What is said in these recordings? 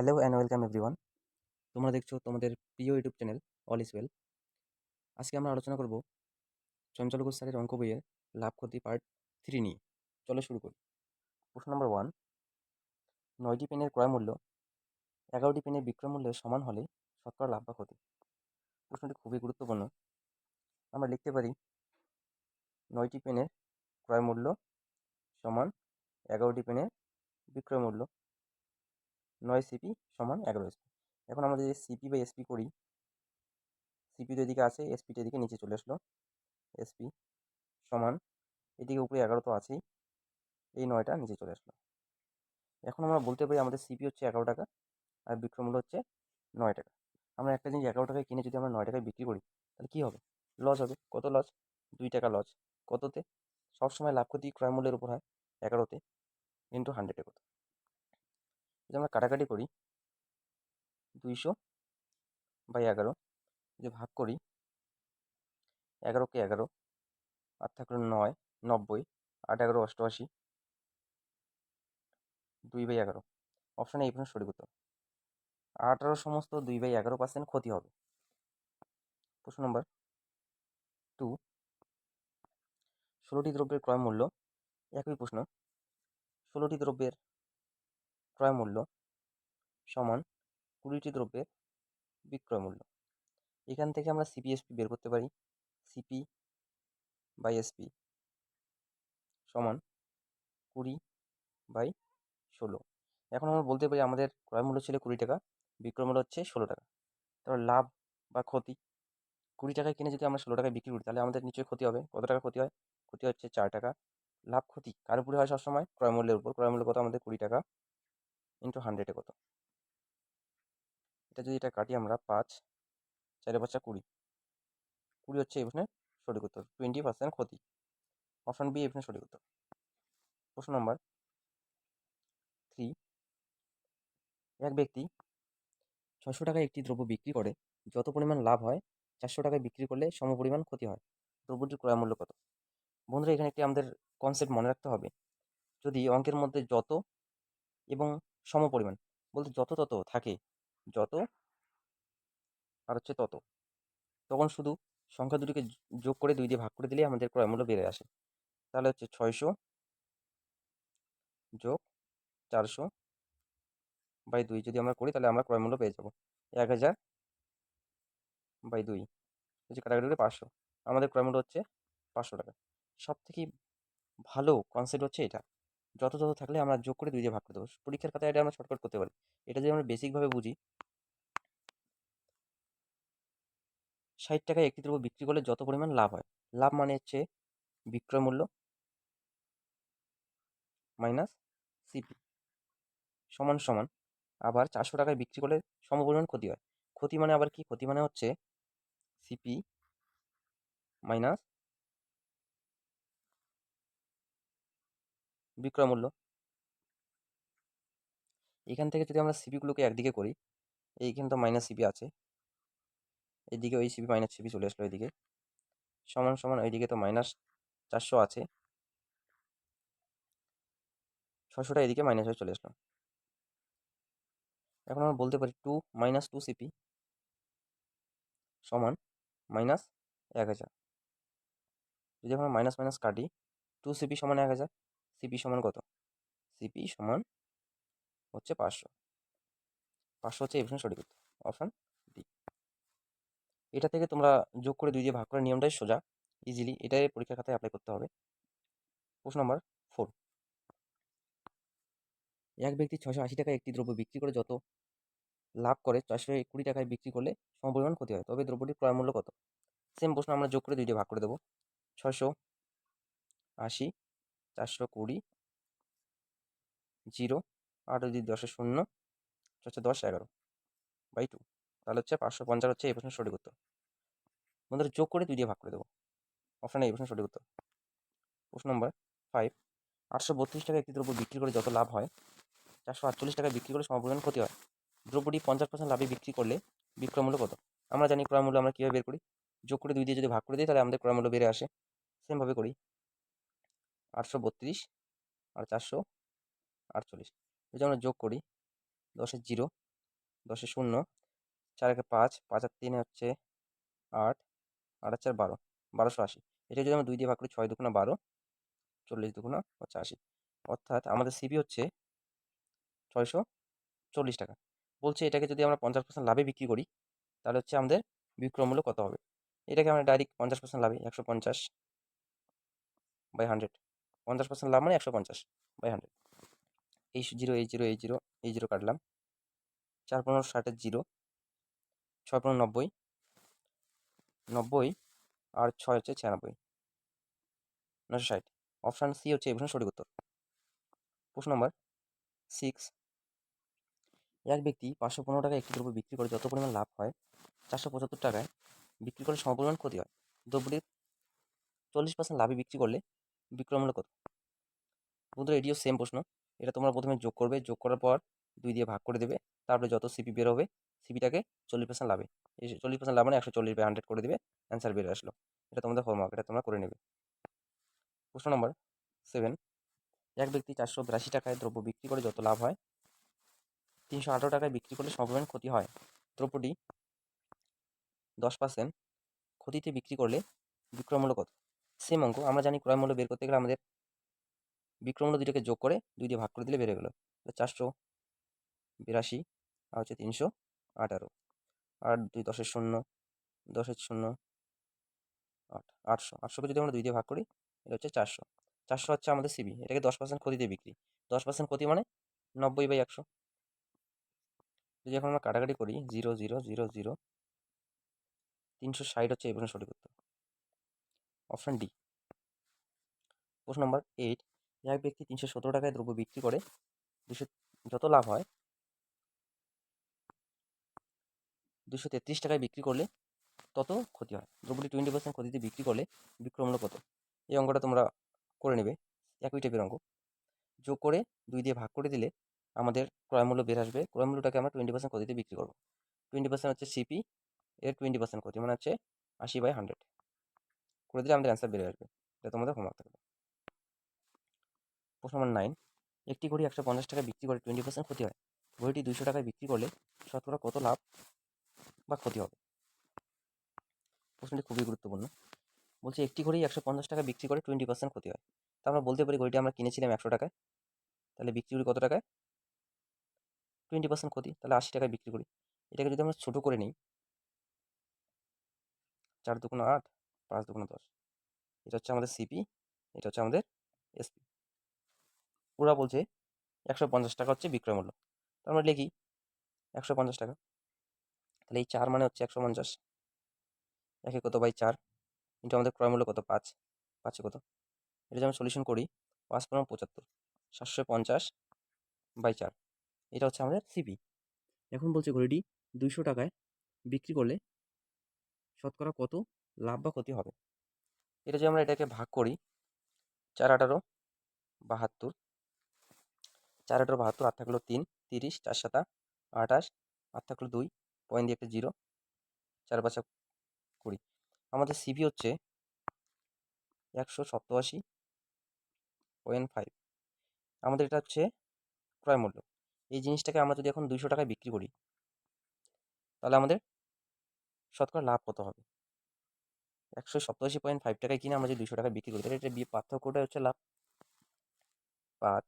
Hello and welcome everyone. তোমরা দেখছো তোমাদের প্রিয় YouTube channel all is well. আজকে আমরা আলোচনা করব চঞ্চল ঘোষ স্যারের অঙ্ক বইয়ের লাভ ক্ষতি পার্ট 3 নিয়ে। চলো শুরু করি। প্রশ্ন নম্বর 1, 9টি পেনের ক্রয় মূল্য 11টি পেনের বিক্রয় মূল্যের সমান হলে শতকরা লাভ বা ক্ষতি। প্রশ্নটি খুবই গুরুত্বপূর্ণ। আমরা লিখতে পারি 9টি পেনের ক্রয় মূল্য সমান 11টি পেনের বিক্রয় মূল্য, 9 সিপি সমান 11 এসপি। এখন আমরা যদি সিপি বা এসপি করি, সিপি তো এদিকে আছে, এসপিটা এদিকে নিচে চলে আসলো। এসপি সমান এদিকে উপরে 11 তো আছেই, এই 9টা নিচে চলে আসলো। এখন আমরা বলতে পারি আমাদের সিপি হচ্ছে 11 টাকা আর বিক্রয় মূল্য হচ্ছে 9 টাকা। আমরা একটা জিনিস 11 টাকায় কিনে যদি আমরা 9 টাকায় বিক্রি করি, তাহলে কী হবে? লস হবে। কত লস? 2 টাকা লস। কততে? সবসময় লাভ ক্ষতি ক্রয় মূল্যের উপর হয়, 11তে ইন্টু 100-এ কত? যদি আমরা কাটাকাটি করি, 200/11 যদি ভাগ করি, 11কে 11 আর থাকলো 9, 90, 8-11 88, 2/11। অপশানে এই প্রশ্ন সঠিক উত্তর। 18 সমস্ত 2/11% ক্ষতি হবে। প্রশ্ন নম্বর 2, 16টি দ্রব্যের ক্রয় মূল্য, একই প্রশ্ন, 16টি দ্রব্যের ক্রয় মূল্য সমান 20টি দ্রব্যের বিক্রয় মূল্য। এখান থেকে আমরা সিপিএসপি বের করতে পারি। সিপি বাই এসপি সমান 20/16। এখন আমরা বলতে পারি আমাদের ক্রয় মূল্য ছিল 20 টাকা, বিক্রয় মূল্য হচ্ছে 16 টাকা। তাহলে লাভ বা ক্ষতি, 20 টাকায় কিনে যদি আমরা 16 টাকায় বিক্রি করি, তাহলে আমাদের নিশ্চয়ই ক্ষতি হবে। কত টাকা ক্ষতি হয়? ক্ষতি হচ্ছে 4 টাকা। লাভ ক্ষতি কার উপরে হয় সবসময়? ক্রয় মূল্যের উপর। ক্রয় মূল্য কত আমাদের? 20 টাকা ইন্টু 100-এ কত? এটা কাটি আমরা, 5, 4 5 20, 20 হচ্ছে এই প্রশ্নের সঠিক উত্তর। 20% ক্ষতি। অপশন বি এই প্রশ্নের সঠিক উত্তর। প্রশ্ন নম্বর 3, এক ব্যক্তি 600 টাকায় একটি দ্রব্য বিক্রি করে যত পরিমাণ লাভ হয়, 400 টাকায় বিক্রি করলে সমপরিমাণ ক্ষতি হয়। দ্রব্যটির ক্রয় মূল্য কত? বন্ধুরা, এখানে একটি আমাদের কনসেপ্ট মনে রাখতে হবে। যদি অঙ্কের মধ্যে যত এবং সমপরিমাণ বলতে যত তত থাকে, যত আর হচ্ছে তত, তখন শুধু সংখ্যা দুটিকে যোগ করে 2 দিয়ে ভাগ করে দিলেই আমাদের ক্রয় মূল্য বেড়ে আসে। তাহলে হচ্ছে 600 যোগ 400/2 যদি আমরা করি, তাহলে আমরা ক্রয় মূল্য পেয়ে যাব 1000/2, যদি কাটাকাটি করে 500, আমাদের ক্রয় মূল্য হচ্ছে 500 টাকা। সব থেকে ভালো কনসেপ্ট হচ্ছে এটা। যত তত থাকলে আমরা যোগ করে 2 দিয়ে ভাগ করে দেবো। পরীক্ষার খাতায় এটা আমরা শর্টকাট করতে পারি। এটা যদি আমরা বেসিকভাবে বুঝি, 60 টাকায় একটি দ্রব্য বিক্রি করলে যত পরিমাণ লাভ হয়, লাভ মানে হচ্ছে বিক্রয় মূল্য মাইনাস সিপি সমান সমান, আবার 400 টাকায় বিক্রি করলে সমপরিমাণ ক্ষতি হয়। ক্ষতি মানে আবার কি? ক্ষতি মানে হচ্ছে সিপি মাইনাস বিক্রয় মূল্য। এখান থেকে যদি আমরা সিপিগুলোকে একদিকে করি, এইখানে তো মাইনাস সিপি আছে, এইদিকে ওই সিপি মাইনাস সিপি চলে আসলো এদিকে, সমান সমান এইদিকে তো মাইনাস 400 আছে, 600টা এদিকে মাইনাস হয়ে চলে আসলো। এখন আমরা বলতে পারি 2 - 2 সিপি সমান মাইনাস 1000। যদি আমরা মাইনাস মাইনাস কাটি, 2 সিপি সমান 1000, সিপি সমান কত? সিপি সমান হচ্ছে 500। 500 হচ্ছে এই প্রশ্নের সঠিক উত্তর। Option D. এটা থেকে তোমরা যোগ করে 2 দিয়ে ভাগ করার নিয়মটাই সোজা, ইজিলি এটাই পরীক্ষার খাতায় অ্যাপ্লাই করতে হবে। প্রশ্ন নম্বর 4, এক ব্যক্তি 680 টাকায় একটি দ্রব্য বিক্রি করে যত লাভ করে 420 টাকায় বিক্রি করলে সমপরিমাণ ক্ষতি হয়, তবে দ্রব্যটির ক্রয় মূল্য কত? সেম প্রশ্ন, আমরা যোগ করে 2 দিয়ে ভাগ করে দেবো। 680, 420, 0, 8 যদি 10-এ 0, 10, 11/2, তাহলে হচ্ছে 550 হচ্ছে এই প্রশ্নের সঠিক উত্তর। বন্ধুরা, যোগ করে 2 দিয়ে ভাগ করে দেবো। অপশানে এই প্রশ্নের সঠিক উত্তর। প্রশ্ন নম্বর 5, 832 টাকায় একটি দ্রব্য বিক্রি করে যত লাভ হয়, 448 টাকায় বিক্রি করে সমপরিমাণ ক্ষতি হয়। দ্রব্যটি 50% লাভে বিক্রি করলে বিক্রয় মূল্য কত? আমরা জানি ক্রয় মূল্য আমরা কীভাবে বের করি, যোগ করে 2 দিয়ে যদি ভাগ করে দিই, তাহলে আমাদের ক্রয় মূল্য বেড়ে আসে। সেমভাবে করি, 832 আর 448 যদি আমরা যোগ করি, 10-এ 0, 10 শূন্য, 4 একে 5, 5 আর 3 হচ্ছে 8, 8 আর 4 12, 1280। এটা যদি আমরা 2 দিয়ে ভাগ করি, 6 দুগুণা 12, 40 দুগুণা হচ্ছে 80। অর্থাৎ আমাদের সিপি হচ্ছে 640 টাকা। বলছে এটাকে যদি আমরা 50% লাভে বিক্রি করি, তাহলে হচ্ছে আমাদের বিক্রয় মূল্য কত হবে? এটাকে আমরা ডাইরেক্ট 50% লাভে 150/100, 50% লাভ মানে 150/100। এই জিরো, এই জিরো, এই জিরো, এই জিরো কাটলাম, 4 15 60 জিরো, 6 15 90, 90 আর 6 হচ্ছে 96, 960। অপশান সি হচ্ছে এই প্রশ্নের সঠিক উত্তর। প্রশ্ন নম্বর 6, এক ব্যক্তি 515 টাকায় একটি দ্রব্য বিক্রি করে যত পরিমাণ লাভ হয় 475 টাকায় বিক্রি করে সমপরিমাণ ক্ষতি হয়। দ্রব্যটির 40% লাভে বিক্রি করলে বিক্রয় মূল্য কত? বন্ধুরা এটিও সেম প্রশ্ন। এটা তোমরা প্রথমে যোগ করবে, যোগ করার পর 2 দিয়ে ভাগ করে দেবে, তারপরে যত সিপি বের হবে সিপিটাকে 40% লাভে, এই 40% লাভ মানে 140/100 করে দেবে, অ্যান্সার বের আসলো। এটা তোমাদের হোমওয়ার্ক, এটা তোমরা করে নেবে। প্রশ্ন নম্বর 7, এক ব্যক্তি 482 টাকায় দ্রব্য বিক্রি করে যত লাভ হয় 318 টাকায় বিক্রি করলে সমপরিমাণ ক্ষতি হয়। দ্রব্যটি 10% ক্ষতিতে বিক্রি করলে বিক্রয় মূল্য কত? সেম অঙ্ক, আমরা জানি ক্রয় মূল্য বের করতে গেলে আমাদের বিক্রয় মূল্য দুইটাকে যোগ করে 2 দিয়ে ভাগ করে দিলে বেড়ে গেল 482 আর হচ্ছে 318, আর 2 10 শূন্য, 10 শূন্য, 8, 800, 800কে যদি আমরা 2 দিয়ে ভাগ করি, এটা হচ্ছে 400। 400 হচ্ছে আমাদের সিবি, এটাকে 10% ক্ষতিতে বিক্রি, 10% ক্ষতি মানে 90/100। যদি এখন আমরা কাটাকাটি করি, 0 0 0 0, 360 হচ্ছে এই প্রশ্নের সঠিক উত্তর। Option D. প্রশ্ন নম্বর 8, এক ব্যক্তি 317 টাকায় দ্রব্য বিক্রি করে 200, যত লাভ হয় 233 টাকায় বিক্রি করলে তত ক্ষতি হয়। দ্রব্যটি 20% ক্ষতিতে বিক্রি করলে বিক্রয় মূল্য কত? এই অঙ্কটা তোমরা করে নেবে, একই টাইপের অঙ্ক। যোগ করে 2 দিয়ে ভাগ করে দিলে আমাদের ক্রয় মূল্য বের আসবে। ক্রয় মূল্যটাকে আমরা 20% ক্ষতিতে বিক্রি করবো। 20% হচ্ছে সিপি, এর 20% ক্ষতি মানে হচ্ছে 80/100 করে দিলে আমাদের অ্যান্সার বেরিয়ে আসবে। এটা তোমাদের হোমওয়ার্ক থাকবে। প্রশ্ন নম্বর 9, একটি ঘড়ি 150 টাকায় বিক্রি করে 20% ক্ষতি হয়। ঘড়িটি 200 টাকায় বিক্রি করলে শতকরা কত লাভ বা ক্ষতি হবে? প্রশ্নটি খুবই গুরুত্বপূর্ণ। বলছে একটি ঘড়ি 150 টাকা বিক্রি করে 20% ক্ষতি হয়। তা আমরা বলতে পারি ঘড়িটি আমরা কিনেছিলাম 100 টাকায়, তাহলে বিক্রি করি কত টাকায়? 20% ক্ষতি, তাহলে 80 টাকায় বিক্রি করি। এটাকে যদি আমরা ছোটো করে নিই, 4 দুগুণ 8, 5 দুগুণ 10, এটা হচ্ছে আমাদের সিপি, এটা হচ্ছে আমাদের এসপি। ওরা বলছে 150 টাকা হচ্ছে বিক্রয় মূল্য, তো আমরা লিখি 150 টাকা, তাহলে এই 4 মানে হচ্ছে 150, একে কত বাই 4, কিন্তু আমাদের ক্রয় মূল্য কত? 5, 5 কত? এটা যদি আমরা সলিউশন করি, 5 পনেরো 75, 750/4, এটা হচ্ছে আমাদের সিপি। এখন বলছে ঘড়িটি 200 টাকায় বিক্রি করলে শতকরা কত লাভ বা ক্ষতি হবে? এটা যদি আমরা এটাকে ভাগ করি, 4 18 72, 4 18 72, 8 থাকলো 3 30, 4 7 28, 8 থাকলো 2, পয়েন্ট দিয়ে একটা 0, 4 5 20। আমাদের সিপি হচ্ছে 187.5। আমাদের এটা হচ্ছে ক্রয় মূল্য। এই জিনিসটাকে আমরা যদি এখন 200 টাকায় বিক্রি করি, তাহলে আমাদের শতকরা লাভ কত হবে? 187.5 টাকায় কিনে আমরা যদি 200 টাকায় বিক্রি করি, তাহলে এটা পার্থক্যটা হচ্ছে লাভ। 5,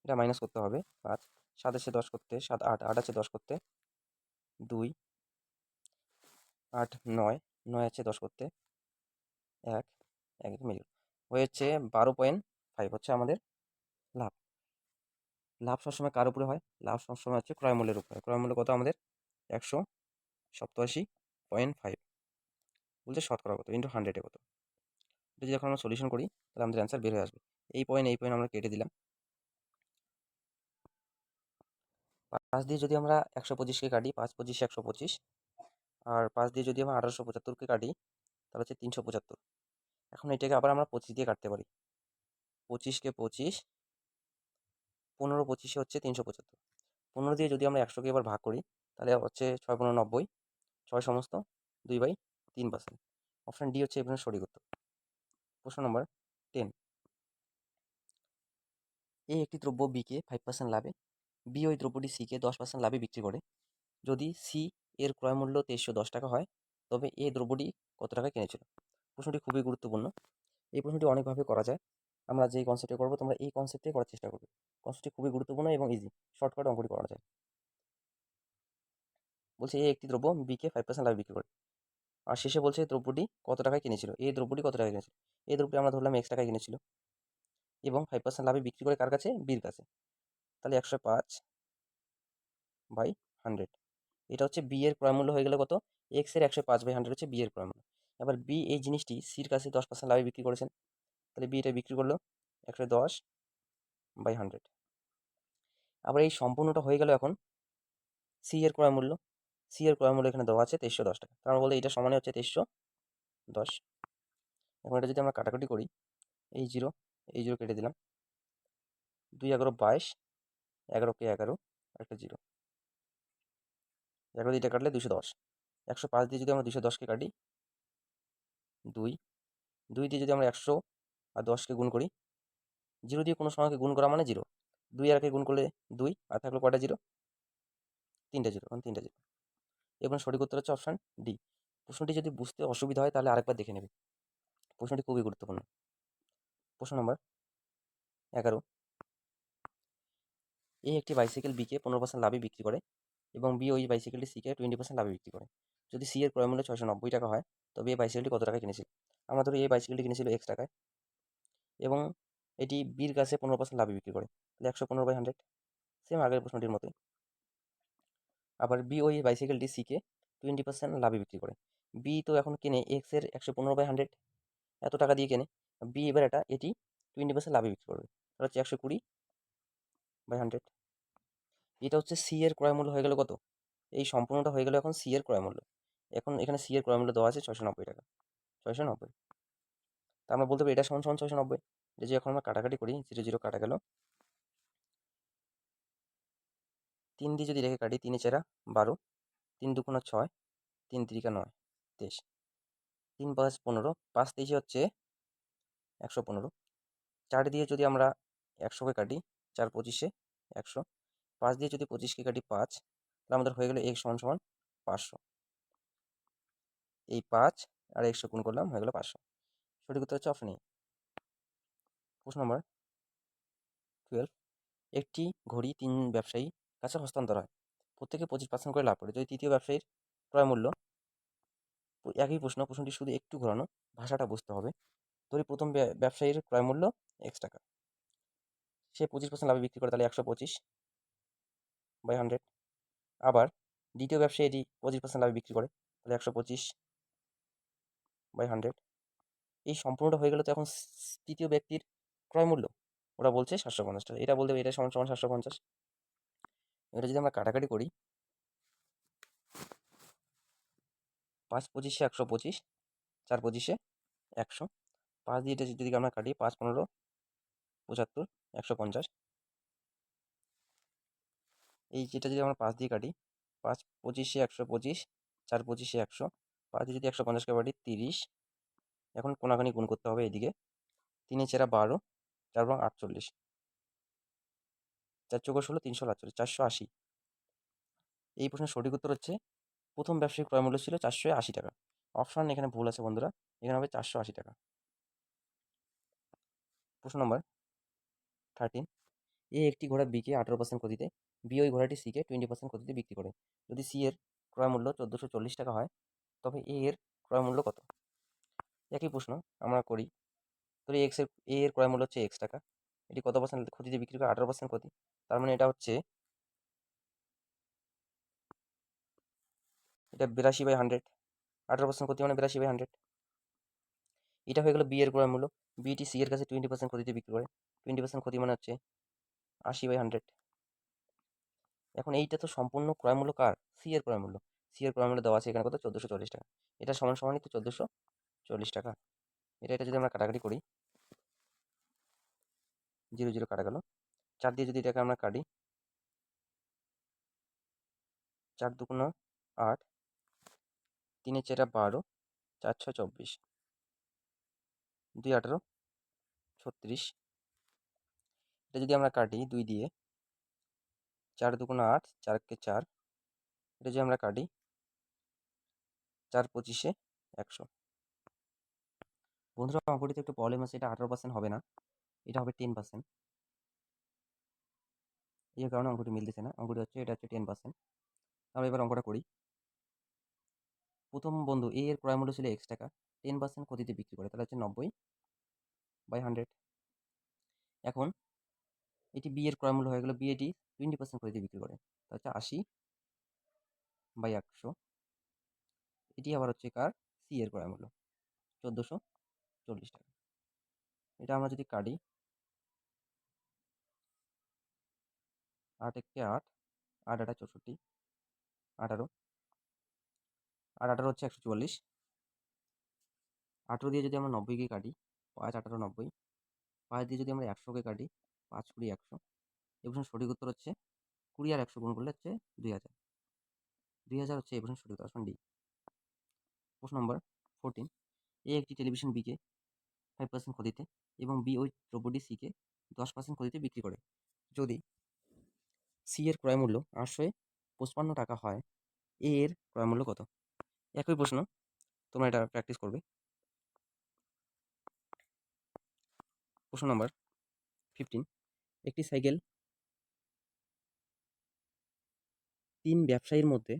এটা মাইনাস করতে হবে, 5, 7 আছে 10 করতে, 7 8, 8 আছে 10 করতে, 2, 8 9, 9 আছে 10 করতে, 1, 1 মিলিয়ন হয়েছে 12.5 হচ্ছে আমাদের লাভ। লাভ সবসময় কার উপরে হয়? লাভ সবসময় হচ্ছে ক্রয় মূল্যের উপরে। ক্রয় মূল্য কত আমাদের? 187.5 বলছে শতকরা কত ইন্টু 100-এ কত। এটা যদি এখন আমরা সলিউশন করি, তাহলে আমাদের অ্যান্সার বের হয়ে আসবে। এই পয়েন্ট আমরা কেটে দিলাম। 5 দিয়ে যদি আমরা 125কে কাটি, 5 25 125, আর 5 দিয়ে যদি আমরা 1875কে কাটি, তাহলে হচ্ছে 375। এখন এটাকে আবার আমরা 25 দিয়ে কাটতে পারি। 25কে 25, 15 25 হচ্ছে 375। 15 দিয়ে যদি আমরা 100কে এবার ভাগ করি, তাহলে হচ্ছে 6 15 90, 6 সমস্ত 2/3%। অপশান ডি হচ্ছে এখানে সঠিক উত্তর। প্রশ্ন নম্বর 10, এ একটি দ্রব্য বিকে 5% লাভে, বি ওই দ্রব্যটি সিকে 10% লাভে বিক্রি করে। যদি সি এর ক্রয় মূল্য 2310 টাকা হয়, তবে এ দ্রব্যটি কত টাকায় কিনেছিল? প্রশ্নটি খুবই গুরুত্বপূর্ণ। এই প্রশ্নটি অনেকভাবে করা যায়। আমরা যেই কনসেপ্টে করবো তোমরা এই কনসেপ্টে করার চেষ্টা করবে। কনসেপ্টটি খুবই গুরুত্বপূর্ণ এবং ইজি, শর্টকাট অঙ্কটি করা যায়। বলছে এ একটি দ্রব্য বিকে 5% লাভে বিক্রি করে, আর শেষে বলছে দ্রব্যটি কত টাকায় কিনেছিল। এই দ্রব্যটি কত টাকায় কিনেছিল? এই দ্রব্যটি আমরা ধরলাম X টাকায় কিনেছিল এবং 5% লাভে বিক্রি করে কার কাছে? বির কাছে। তাহলে 105/100। এটা হচ্ছে বি এর ক্রয় মূল্য হয়ে গেলে কত? এক্স এর 105/100 হচ্ছে বি এর ক্রয় মূল্য। এবার বি এই জিনিসটি সির কাছে 10% লাভে বিক্রি করেছেন, তাহলে বি এটা বিক্রি করলো 110/100। আবার এই সম্পূর্ণটা হয়ে গেল এখন সি এর ক্রয় মূল্য। সি এর ক্রয় মূল্য এখানে দেওয়া আছে 2310 টাকা, তার মানে বলতে এটা সমানে হচ্ছে 2310। এখন এটা যদি আমরা কাটাকুটি করি, এই জিরো এই জিরো কেটে দিলাম, 2 11 22, 11 কে 11, একটা জিরো, 11 দিয়ে এটা কাটলে 210। 105 দিয়ে যদি আমরা 210কে কাটি, 2 2 দিয়ে যদি আমরা 100 আর 10কে গুণ করি, জিরো দিয়ে কোনো সংখ্যাকে গুণ করা মানে জিরো, 2 আর একে গুণ করলে 2, আর থাকলো কয়টা জিরো? 3টে জিরো, 3টে জিরো। এবং সঠিক উত্তর হচ্ছে অপশান ডি। প্রশ্নটি যদি বুঝতে অসুবিধা হয় তাহলে আরেকবার দেখে নেবে, প্রশ্নটি খুবই গুরুত্বপূর্ণ। প্রশ্ন নম্বর 11, এ একটি বাইসাইকেল বিকে 15% লাভে বিক্রি করে এবং বি ওই বাইসাইকেলটি সিকে 20% লাভে বিক্রি করে। যদি সি এর ক্রয় মূল্য 690 টাকা হয়, তবে এই বাইসাইকেলটি কত টাকায় কিনেছিল? আমরা ধরি এই বাইসাইকেলটি কিনেছিল X টাকায় এবং এটি বির কাছে 15% লাভে বিক্রি করে, তাহলে 115/100, সেম আগের প্রশ্নটির মতোই। আবার বি ওই বাইসাইকেলটি সিকে 20% লাভে বিক্রি করে। বি তো এখন কেনে এক্স এর 115/100, এত টাকা দিয়ে কেনে। বি এবার এটি 20% লাভে বিক্রি করবে, তাহলে হচ্ছে 120/100। এটা হচ্ছে সি এর ক্রয় মূল্য হয়ে গেল কত? এই সম্পূর্ণটা হয়ে গেল এখন সি এর ক্রয় মূল্য। এখন এখানে সি এর ক্রয় মূল্য দেওয়া আছে 690 টাকা, 690। তা আমরা বলতে পারি এটা সমান সমান 690। যে এখন আমরা কাটাকাটি করি, 0 0 কাটা গেল, 3 দিয়ে যদি রেখে কাটি, 3 এ 4 12, 3 2 6, 3 3 9, 23, 3 5 15, 5 23 হচ্ছে 115। 4 দিয়ে যদি আমরা 100কে কাটি, 4 25-এ 100, 5 দিয়ে যদি 25কে কাটি 5, তাহলে আমাদের হয়ে গেল x সমান সমান 500। এই 5 আর 100 গুণ করলাম, হয়ে গেল 500। সঠিক উত্তর হচ্ছে অপশন এ। প্রশ্ন নম্বর 12, একটি ঘড়ি 3 ব্যবসায়ী কাছে হস্তান্তর হয়, প্রত্যেকে 25% করে লাভ করে। যদি তৃতীয় ব্যবসায়ীর ক্রয় মূল্য, একই প্রশ্নটি শুধু একটু ঘোরানো, ভাষাটা বুঝতে হবে। ধরি প্রথম ব্যবসায়ীর ক্রয় মূল্য X টাকা, সে 25% লাভে বিক্রি করে, তাহলে 125/100। আবার দ্বিতীয় ব্যবসায়ী এটি 25% লাভে বিক্রি করে, তাহলে 125/100। এই সম্পূর্ণটা হয়ে গেল। তো এখন তৃতীয় ব্যক্তির ক্রয় মূল্য ওরা বলছে 750 টাকা, এটা বলতে এটা সমান সমান 750। এটা যদি আমরা কাটাকাটি করি, 5 25-এ 125, 4 25-এ 100, 5 দিয়ে এটা যদি আমরা কাটি, 5 15 75, 150। এই যেটা যদি আমরা 5 দিয়ে কাটি, 5 25-এ 125, 4 25-এ 100, 5 দিয়ে যদি 150কে কাটি 30। এখন কোনাখানি গুণ করতে হবে এদিকে, 3 এ 4 12, 4 এবং 48, 4 চৌকো 16, 348, 480। এই প্রশ্নের সঠিক উত্তর হচ্ছে প্রথম ব্যবসায়িক ক্রয় মূল্য ছিল 480 টাকা। অপশন এখানে ভুল আছে বন্ধুরা, এখানে হবে 480 টাকা। প্রশ্ন নম্বর 13, এ একটি ঘোড়া বিকে 18% ক্ষতিতে, বি ওই ঘোড়াটি সিকে 20% ক্ষতিতে বিক্রি করে। যদি সি এর ক্রয় মূল্য 1440 টাকা হয়, তবে এ এর ক্রয় মূল্য কত? একই প্রশ্ন আমরা করি। তো এ এর ক্রয় মূল্য হচ্ছে X টাকা, এটি কত পার্সেন্ট ক্ষতিতে বিক্রি করে? 18% ক্ষতি। তার মানে এটা হচ্ছে, এটা 82/100, 18% ক্ষতি মানে 82/100। এটা হয়ে গেল বি এর ক্রয় মূল্য। বিটি সি এর কাছে 20% ক্ষতিতে বিক্রি করে, 20% ক্ষতি মানে হচ্ছে 80/100। এখন এইটা তো সম্পূর্ণ ক্রয় মূল্য কার? সি এর ক্রয় মূল্য। সি এর ক্রয় মূল্য দেওয়া আছে এখানে কত? 1440 টাকা। এটা সমান সমানই তো 1440 টাকা। এটা যদি আমরা কাটাকাটি করি, 0 0 কাটা গেল, 4 দিয়ে যদি এটাকে আমরা কাটি, 4 2 8, 3 এ 4 12, 4 6 24, 2 18, 36। এটা যদি আমরা কাটি 2 দিয়ে, 4 2 8, 4 কে 4, এটা যে আমরা কাটি 4 × 25 = 100। বন্ধুরা, অঙ্কটিতে একটু প্রবলেম আছে, এটা 18% হবে না, এটা হবে 10%। এই কারণে অঙ্কটি মিলতেছে না, অঙ্কটি হচ্ছে এটা হচ্ছে 10%। আমরা এবার অঙ্কটা করি। প্রথম বন্ধু এ এর ক্রয় মূল্য ছিল x টাকা, 10% ক্ষতিতে বিক্রি করে, তাহলে হচ্ছে 90/100। এখন এটি বি এর ক্রয় মূল্য হয়ে গেল, বি এটি 20% ক্ষতিতে বিক্রি করে, তা হচ্ছে 80/100। এটি আবার হচ্ছে কার, সি এর ক্রয় মূল্য 1440 টাকা। এটা আমরা যদি কাটি 8 × 8, 8 × 8 = 64, 18, আর 18 হচ্ছে 144। 18 দিয়ে যদি আমরা 90-কে কাটি, 5 × 18 = 90, 5 দিয়ে যদি আমরা 100-কে কাটি, 5 × 20 = 100। এই প্রশ্নের সঠিক উত্তর হচ্ছে 20 আর 100 গুণ করলে হচ্ছে 2000। 2000 হচ্ছে এই প্রশ্নের সঠিক উত্তর, অপশন ডি। প্রশ্ন নম্বর 14, এ একটি টেলিভিশন বিকে 5% ক্ষতিতে এবং বি ওই দ্রব্যটি সিকে 10% ক্ষতিতে বিক্রি করে। যদি সি এর ক্রয় মূল্য 855 টাকা হয়, এ এর ক্রয় মূল্য কত? একই প্রশ্ন, তোমরা এটা প্র্যাকটিস করবে। প্রশ্ন নাম্বার 15, একটি সাইকেল 3 ব্যবসায়ীর মধ্যে,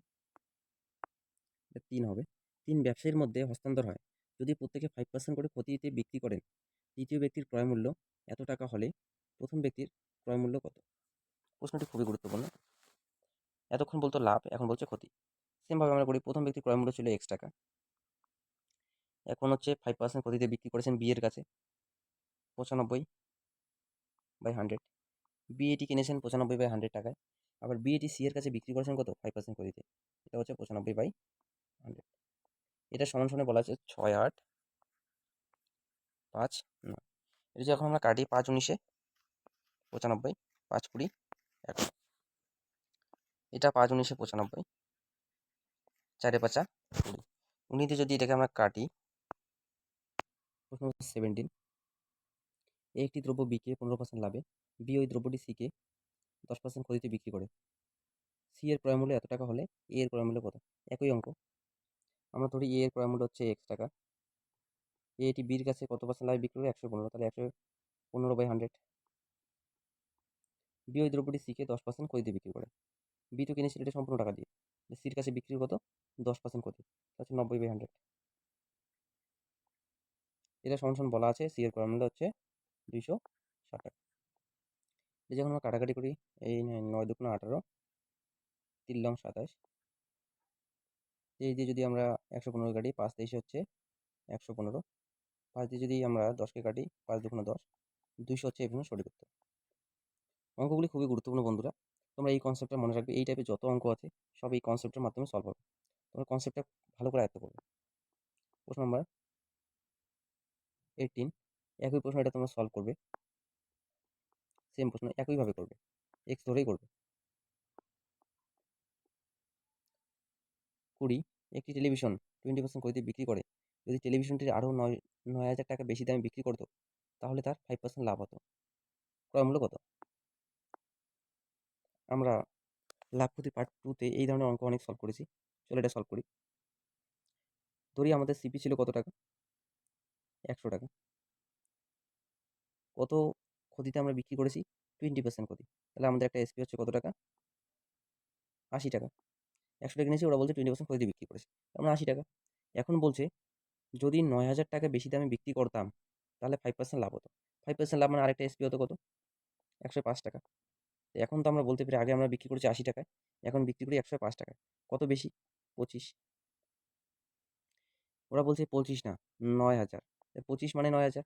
3 হবে, 3 ব্যবসায়ীর মধ্যে হস্তান্তর হয়। যদি প্রত্যেকে 5% করে ক্ষতিতে বিক্রি করেন, তৃতীয় ব্যক্তির ক্রয় মূল্য এত টাকা হলে প্রথম ব্যক্তির ক্রয় মূল্য কত? প্রশ্নটি খুবই গুরুত্বপূর্ণ। এতক্ষণ বলতো লাভ, এখন বলছে ক্ষতি। সেমভাবে আমরা করি, প্রথম ব্যক্তির ক্রয় মূল্য ছিল x টাকা, এখন হচ্ছে 5% ক্ষতিতে বিক্রি করেছেন বি এর কাছে 95/100। বি এটি কিনেছেন 95/100 টাকায়, আবার বি এটি সি এর কাছে বিক্রি করেছেন কত, 5% ক্ষতিতে, এটা হচ্ছে 95/100। এটা সমান সমান বলা আছে 6, 8, 5, 9। এটা যে এখন আমরা কাটি 5 × 19 = 95, 5 × 20 = 100। এটা 5 × 19 = 95, 4 × 5 = 20। 19 দিয়ে যদি এটাকে আমরা কাটি, প্রশ্ন 17, এ একটি দ্রব্য বিকে 15% লাভে, বি ওই দ্রব্যটি সিকে 10% ক্ষতিতে বিক্রি করে। সি এর ক্রয় মূল্য এত টাকা হলে এ এর ক্রয় মূল্য কত? একই অঙ্ক। আমরা ধরি এ এর ক্রয় মূল্য হচ্ছে x টাকা, এ এটি বির কাছে কত পার্সেন্ট লাভে বিক্রি করে, 115, তাহলে 115/100। বি ওই দ্রব্যটি সিকে 10% ক্ষতিতে বিক্রি করে। বি তো কিনেছিল এটা সম্পূর্ণ টাকা দিয়ে, সির কাছে বিক্রি কত, 10% ক্ষতি, হচ্ছে 90/100। এটা সমান সমান বলা আছে সি এর ক্রয় মূল্য হচ্ছে 260 টাকা। এই যখন আমরা কাটাকাটি করি, এই 9 × 2 = 18, 3 × 27, এই দিয়ে যদি আমরা 115 কাটি, 5 × 23 হচ্ছে 115, 5 দিয়ে যদি আমরা 10-কে কাটি, 5 × 2 = 10, 200 হচ্ছে এই প্রশ্নের সঠিক উত্তর। অঙ্কগুলি খুবই গুরুত্বপূর্ণ বন্ধুরা, তোমরা এই কনসেপ্টটা মনে রাখবে। এই টাইপের যত অঙ্ক আছে সব এই কনসেপ্টের মাধ্যমে সলভ হবে, তোমরা কনসেপ্টটা ভালো করে আয়ত্ত করবে। প্রশ্ন নাম্বার 18, একই প্রশ্ন, এটা তোমরা সলভ করবে, সেম প্রশ্ন একইভাবে করবে, এক্স ধরেই করবে। 20, একটি টেলিভিশন 20% ক্ষতিতে বিক্রি করে। যদি টেলিভিশনটির আরও 9,000 টাকা বেশি দামে বিক্রি করতো, তাহলে তার 5% লাভ হতো। ক্রয় মূল্য কত? আমরা লাভ ক্ষতি পার্ট 2-তে এই ধরনের অঙ্ক অনেক সলভ করেছি, চলো এটা সলভ করি। ধরি আমাদের সিপি ছিল কত টাকা, 100 টাকা। কত ক্ষতিতে আমরা বিক্রি করেছি, 20% ক্ষতি, তাহলে আমাদের একটা এসপি হচ্ছে কত টাকা, 80 টাকা। 100 টাকা কিনেছি, ওরা বলছে 20% ক্ষতিতে বিক্রি করেছে, আমরা 80 টাকা। এখন বলছে যদি 9,000 টাকা বেশি দামে বিক্রি করতাম, তাহলে 5% লাভ হতো। 5% লাভ মানে আরেকটা এসপি হতো কত, 105 টাকা। এখন তো আমরা বলতে পারি আগে আমরা বিক্রি করেছি 80 টাকায়, এখন বিক্রি করি 105 টাকায়, কত বেশি, 25। ওরা বলছে 25 না, 9,000, 25 মানে 9,000,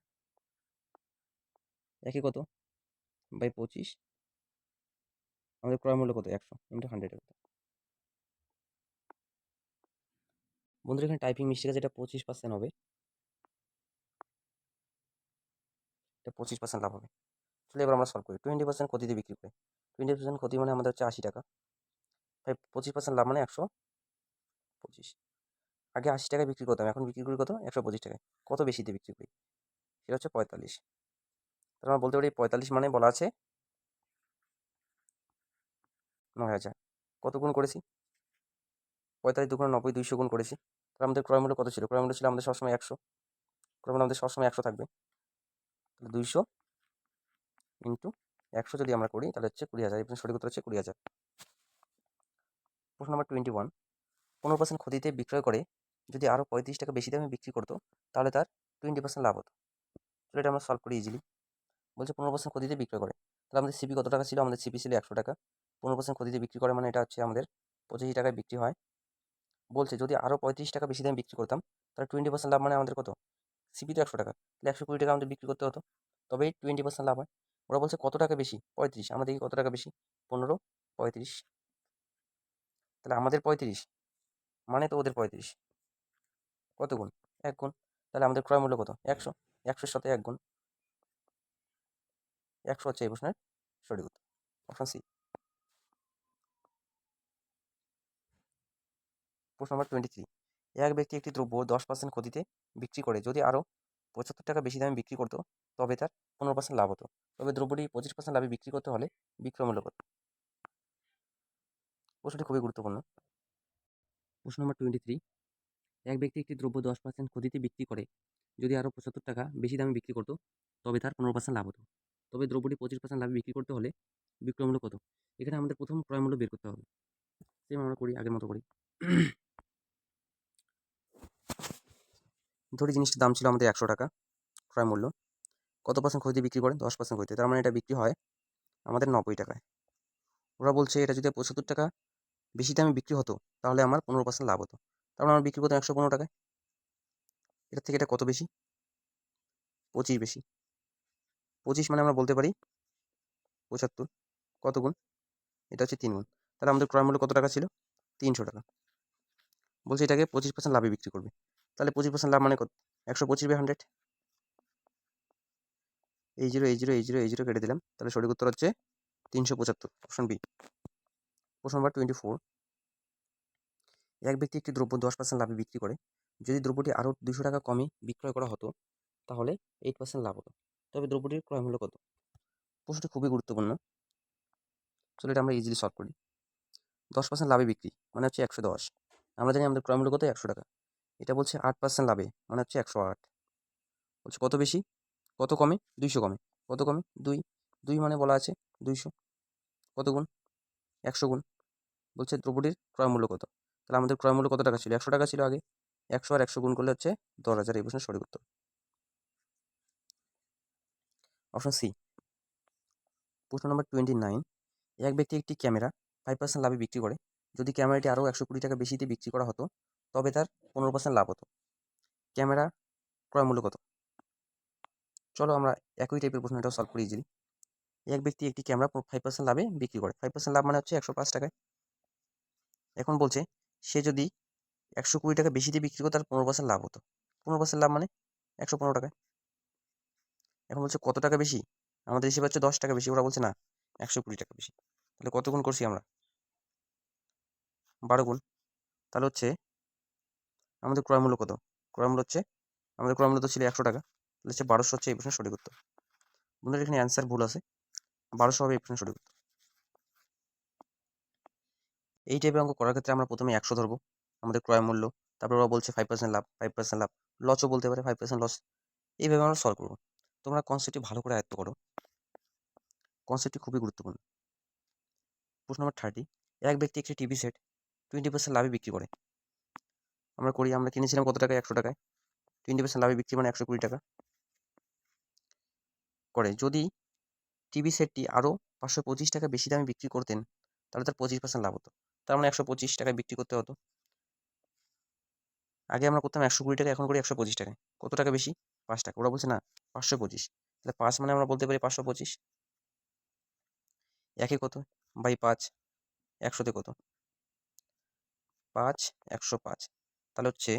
একে কত বাই 25, আমাদের ক্রয় মূল্য কত, 100 × 100 কত। বন্ধুরা এখানে টাইপিং মিস্টেক আছে, এটা 25% হবে, এটা 25% লাভ হবে। চলো এবার আমরা সলভ করি। 20% ক্ষতিতে বিক্রি করে, 20% ক্ষতি মানে আমাদের হচ্ছে 80 টাকা, তাই 25% লাভ মানে 125। আগে 80 টাকায় বিক্রি করতাম, এখন বিক্রি করি কত, 125 টাকায়, কত বেশিতে বিক্রি করি, সেটা হচ্ছে 45। তাহলে আমরা বলতে পারি 45 মানে বলা আছে 9,000, কত গুণ করেছি, 45 দুগুণ 90, 200 গুণ করেছি। তাহলে আমাদের ক্রয় মূল্য কত ছিল? ক্রয় মূল্য ছিল আমাদের সবসময় 100। ক্রয় মূল্য আমাদের সবসময় 100 থাকবে। তাহলে 200 ইন্টু 100 যদি আমরা করি তাহলে হচ্ছে 20,000। এই সঠিক উত্তর হচ্ছে 20,000। প্রশ্ন নম্বর 21, 15% ক্ষতিতে বিক্রয় করে যদি আরও 35 টাকা বেশি দামে বিক্রি করতো তাহলে তার 20% লাভ হতো। তো এটা আমরা সলভ করি ইজিলি। বলছে 15% ক্ষতিতে বিক্রয় করে, তাহলে আমাদের সিপি কত টাকা ছিল? আমাদের সিপি ছিল 100 টাকা। 15% ক্ষতিতে বিক্রি করে মানে এটা হচ্ছে আমাদের 85 টাকায় বিক্রি হয়। বলছে যদি আরও 35 টাকা বেশি দামে বিক্রি করতাম তাহলে 20% লাভ মানে আমাদের কত? সিপি তো 100 টাকা, তাহলে 120 টাকা আমাদের বিক্রি করতে হতো, তবেই 20% লাভ হয়। ওরা বলছে কত টাকা বেশি? 35। আমরা দেখি কত টাকা বেশি। 15, 35, তাহলে আমাদের 35 মানে তো ওদের 35, কত গুণ? 1 গুণ। তাহলে আমাদের ক্রয় মূল্য কত? 100। 100-এর সাথে 1 গুণ। 100 হচ্ছে এই প্রশ্নের সঠিক উত্তর, অপশন সি। প্রশ্ন নম্বর 23, এক ব্যক্তি একটি দ্রব্য 10% ক্ষতিতে বিক্রি করে যদি আরও 75 টাকা বেশি দামে বিক্রি করতো তবে তার 15% লাভ হতো, তবে দ্রব্যটি 25% লাভে বিক্রি করতে হলে বিক্রয় মূল্য কত? প্রশ্নটি খুবই গুরুত্বপূর্ণ। প্রশ্ন নম্বর 23, এক ব্যক্তি একটি দ্রব্য 10% ক্ষতিতে বিক্রি করে যদি আরও 75 টাকা বেশি দামে বিক্রি করতো তবে তার 15% লাভ হতো, তবে দ্রব্যটি 25% লাভে বিক্রি করতে হলে বিক্রয় মূল্য কত? এখানে আমাদের প্রথম ক্রয় মূল্য বের করতে হবে। সেম আমরা করি, আগের মতো করি। ধরি জিনিসটার দাম ছিল আমাদের 100 টাকা, ক্রয় মূল্য কত পার্সেন্ট ক্ষতিতে বিক্রি করে? 10% ক্ষতিতে, তার মানে এটা বিক্রি হয় আমাদের 90 টাকায়। ওরা বলছে এটা যদি 75 টাকা বেশি দামে বিক্রি হতো তাহলে আমার 15% লাভ হতো, তার মানে আমার বিক্রি করতাম 115 টাকায়। এটার থেকে এটা কত বেশি? 25 বেশি। 25 মানে আমরা বলতে পারি 75। কত গুণ? এটা হচ্ছে 3 গুণ। তাহলে আমাদের ক্রয় মূল্য কত টাকা ছিল? 300 টাকা। বলছে এটাকে 25% লাভে বিক্রি করবে, তাহলে 25% লাভ মানে কত? 125/100। এই জিরো এই জিরো এই জিরো এই জিরো কেটে দিলাম, তাহলে সঠিক উত্তর হচ্ছে 375, অপশন বি। প্রশ্ন নাম্বার 24, এক ব্যক্তি একটি দ্রব্য 10% লাভে বিক্রি করে যদি দ্রব্যটি আরও 200 টাকা কমে বিক্রয় করা হতো তাহলে 8% লাভ হতো, তবে দ্রব্যটির ক্রয় মূল্য কত? প্রশ্নটি খুবই গুরুত্বপূর্ণ। চলো এটা আমরা ইজিলি সলভ করি। 10% লাভে বিক্রি মানে হচ্ছে 110। আমরা জানি আমাদের ক্রয় মূল্য কত? 100 টাকা। এটা বলছে 8% লাভে মানে হচ্ছে 108। বলছে কত বেশি? কত কমে? 200 কমে। কত কমে? 2। 2 মানে বলা আছে 200। কত গুণ? 100 গুণ। বলছে দ্রব্যটির ক্রয় মূল্য কত? তাহলে আমাদের ক্রয় মূল্য কত টাকা ছিল? 100 টাকা ছিল আগে। 100 আর 100 গুণ করলে হচ্ছে 10,000। এই প্রশ্নের সঠিক উত্তর, অপশন সি। প্রশ্ন নম্বর 29, এক ব্যক্তি একটি ক্যামেরা 5% লাভে বিক্রি করে যদি ক্যামেরাটি আরও 120 টাকা বেশিতে বিক্রি করা হতো তবে তার 15% লাভ হতো। ক্যামেরা ক্রয় মূল্য কত? চলো আমরা একই টাইপের প্রশ্নটাও সলভ করি ইজিলি। এক ব্যক্তি একটি ক্যামেরা 5% লাভে বিক্রি করে, 5% লাভ মানে হচ্ছে 105 টাকায়। এখন বলছে সে যদি 120 টাকা বেশি দিয়ে বিক্রি করতো তার 15% লাভ হতো। 15% লাভ মানে 115 টাকায়। এখন বলছে কত টাকা বেশি? আমাদের হিসেবে হচ্ছে 10 টাকা বেশি, ওরা বলছে না 120 টাকা বেশি। তাহলে কত গুণ করছি আমরা? 12 গুণ। তাহলে হচ্ছে আমাদের ক্রয় মূল্য কত? ক্রয় মূল্য হচ্ছে আমাদের ক্রয় মূল্য তো ছিল 100 টাকা, তাহলে হচ্ছে 1200 হচ্ছে এই প্রশ্নের সঠিক উত্তর। বন্ধুরা এখানে অ্যান্সার ভুল আছে, 1200 হবে এই প্রশ্নের সঠিক উত্তর। এই টাইপের অঙ্ক করার ক্ষেত্রে আমরা প্রথমে 100 ধরবো আমাদের ক্রয় মূল্য, তারপর ওরা বলছে 5% লাভ, 5% লাভ, লসও বলতে পারে 5% লস। এইভাবে আমরা সলভ করবো। তোমরা কনসেপ্টটি ভালো করে আয়ত্ত করো, কনসেপ্টটি খুবই গুরুত্বপূর্ণ। প্রশ্ন নম্বর 30, এক ব্যক্তি একটি টিভি সেট 20% লাভে বিক্রি করে। আমরা কিনেছিলাম কত টাকায়? 100 টাকায়। 20% লাভে বিক্রি মানে 120 টাকা করে। যদি টিভি সেটটি আরও 525 টাকা বেশি দামে বিক্রি করতেন তাহলে তার 25% লাভ হতো, তার মানে 125 টাকায় বিক্রি করতে হতো। আগে আমরা করতাম 120 টাকা, এখন করি 125 টাকায়। কত টাকা বেশি? 5 টাকা। ওরা বলছে না 525, তাহলে 5 মানে আমরা বলতে পারি 525। একে কত? বাই 5। 100তে কত? 5, 105। তাহলে হচ্ছে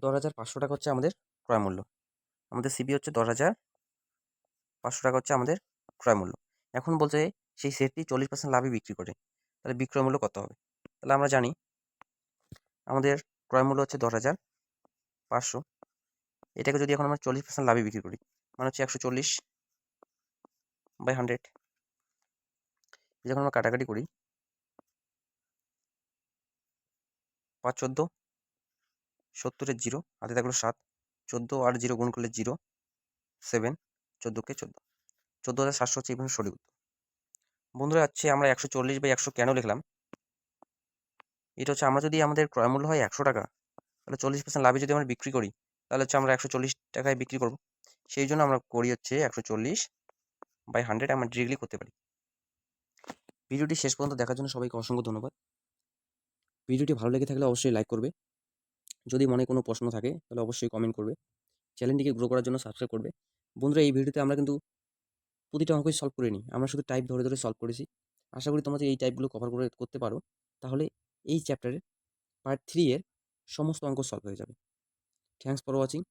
10,500 টাকা হচ্ছে আমাদের ক্রয় মূল্য। আমাদের সিবি হচ্ছে 10,500 টাকা হচ্ছে আমাদের ক্রয় মূল্য। এখন বলছে সেই সেটটি 40% লাভে বিক্রি করে, তাহলে বিক্রয় মূল্য কত হবে? তাহলে আমরা জানি আমাদের ক্রয় মূল্য হচ্ছে 10,500। এটাকে যদি এখন আমরা 40% লাভে বিক্রি করি মানে হচ্ছে 140/100। যখন আমরা কাটাকাটি করি, 5 14 70-এর 0 হাতে থাকলো 7, 14 আর 0 গুণ করলে 0, 7, 14 কে 14, 14,700 হচ্ছে এখানে সঠিক উত্তর। বন্ধুরা হচ্ছে আমরা 140/100 কেন লিখলাম, এটা হচ্ছে আমরা যদি আমাদের ক্রয় মূল্য হয় 100 টাকা, তাহলে 40% লাভে যদি আমরা বিক্রি করি, তাহলে হচ্ছে আমরা 140 টাকায় বিক্রি করবো। সেই জন্য আমরা করি হচ্ছে 140/100 আমরা ডিরেক্টলি করতে পারি। ভিডিওটি শেষ পর্যন্ত দেখার জন্য সবাইকে অসংখ্য ধন্যবাদ। ভিডিওটি ভালো লেগে থাকলে অবশ্যই লাইক করবে। যদি মনে কোনো প্রশ্ন থাকে তাহলে অবশ্যই কমেন্ট করবে। চ্যানেলটিকে গ্রো করার জন্য সাবস্ক্রাইব করবে। বন্ধুরা এই ভিডিওতে আমরা কিন্তু প্রতিটা অঙ্কই সলভ করিনি, আমরা শুধু টাইপ ধরে ধরে সলভ করেছি। আশা করি তোমরা যদি এই টাইপগুলো কভার করতে পারো, তাহলে এই চ্যাপ্টারের পার্ট 3 এর সমস্ত অঙ্ক সলভ হয়ে যাবে। Thanks for watching.